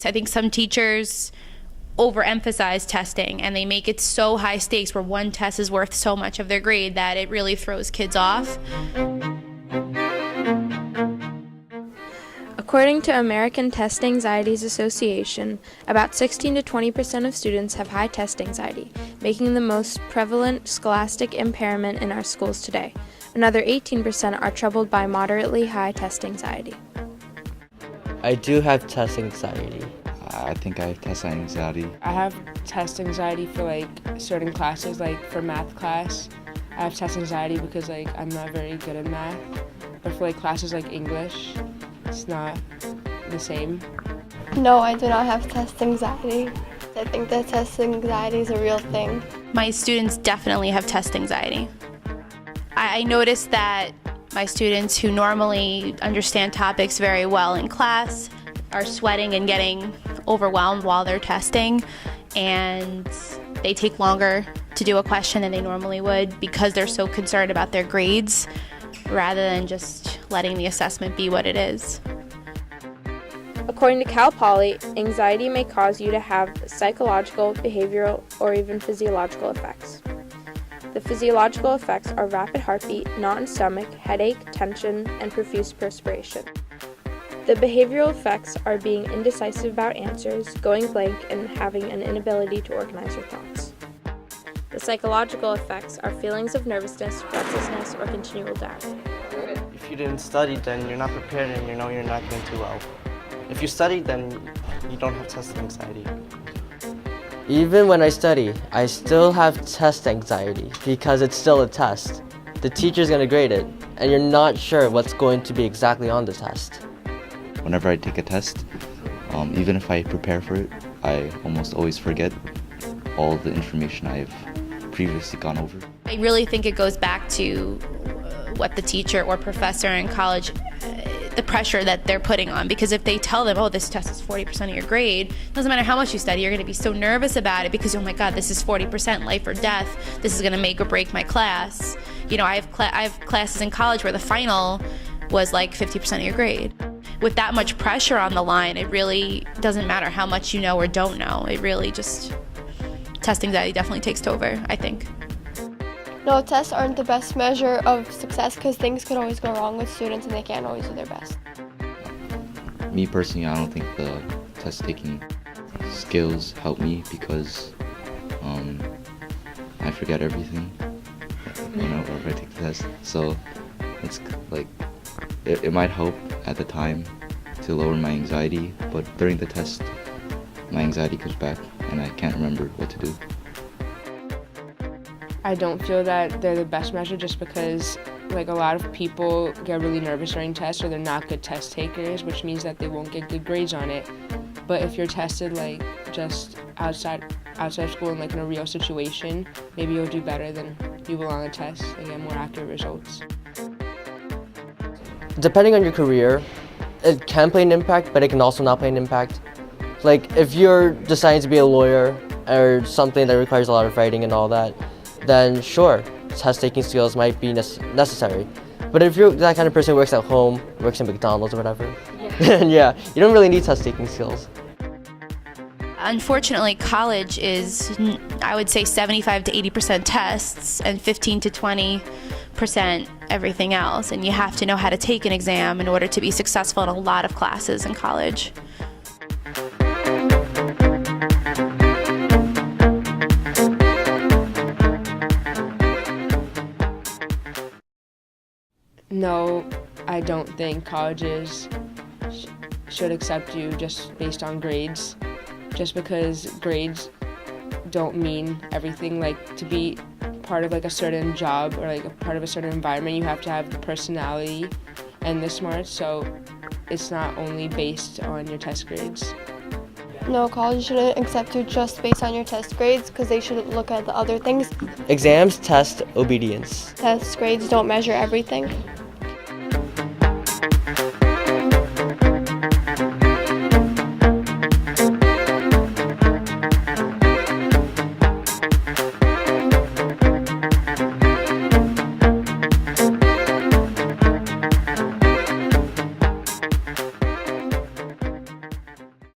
I think some teachers overemphasize testing and they make it so high stakes where one test is worth so much of their grade that it really throws kids off. According to American Test Anxieties Association, about 16 to 20% of students have high test anxiety, making the most prevalent scholastic impairment in our schools today. Another 18% are troubled by moderately high test anxiety. I do have test anxiety. I think I have test anxiety. I have test anxiety for certain classes, for math class. I have test anxiety because I'm not very good at math. But for classes like English, it's not the same. No, I do not have test anxiety. I think that test anxiety is a real thing. My students definitely have test anxiety. I noticed that my students who normally understand topics very well in class are sweating and getting overwhelmed while they're testing, and they take longer to do a question than they normally would because they're so concerned about their grades rather than just letting the assessment be what it is. According to Cal Poly, anxiety may cause you to have psychological, behavioral, or even physiological effects. The physiological effects are rapid heartbeat, knot in stomach, headache, tension, and profuse perspiration. The behavioral effects are being indecisive about answers, going blank, and having an inability to organize your thoughts. The psychological effects are feelings of nervousness, restlessness, or continual doubt. If you didn't study, then you're not prepared and you know you're not doing too well. If you study, then you don't have test anxiety. Even when I study, I still have test anxiety because it's still a test. The teacher's going to grade it, and you're not sure what's going to be exactly on the test. Whenever I take a test, even if I prepare for it, I almost always forget all the information I've previously gone over. I really think it goes back to what the teacher or professor in college, the pressure that they're putting on, because if they tell them, oh, this test is 40% of your grade, doesn't matter how much you study, you're going to be so nervous about it because, oh my God, this is 40%, life or death, this is going to make or break my class. You know, I have classes in college where the final was 50% of your grade. With that much pressure on the line, it really doesn't matter how much you know or don't know. It really just, test anxiety definitely takes over, I think. No, tests aren't the best measure of success because things could always go wrong with students and they can't always do their best. Me personally, I don't think the test-taking skills help me because I forget everything whenever I take the test. So it's it might help at the time to lower my anxiety, but during the test, my anxiety comes back and I can't remember what to do. I don't feel that they're the best measure just because a lot of people get really nervous during tests or they're not good test takers, which means that they won't get good grades on it. But if you're tested just outside school in in a real situation, maybe you'll do better than you will on a test and get more accurate results. Depending on your career, it can play an impact, but it can also not play an impact. If you're deciding to be a lawyer or something that requires a lot of writing and all that, then sure, test-taking skills might be necessary. But if you're that kind of person who works at home, works in McDonald's or whatever, then yeah, you don't really need test-taking skills. Unfortunately, college is, I would say, 75 to 80% tests and 15 to 20% everything else. And you have to know how to take an exam in order to be successful in a lot of classes in college. No, I don't think colleges should accept you just based on grades, just because grades don't mean everything. To be part of a certain job or a part of a certain environment, you have to have the personality and the smarts, so it's not only based on your test grades. No, college shouldn't accept you just based on your test grades because they should look at the other things. Exams test obedience. Test grades don't measure everything.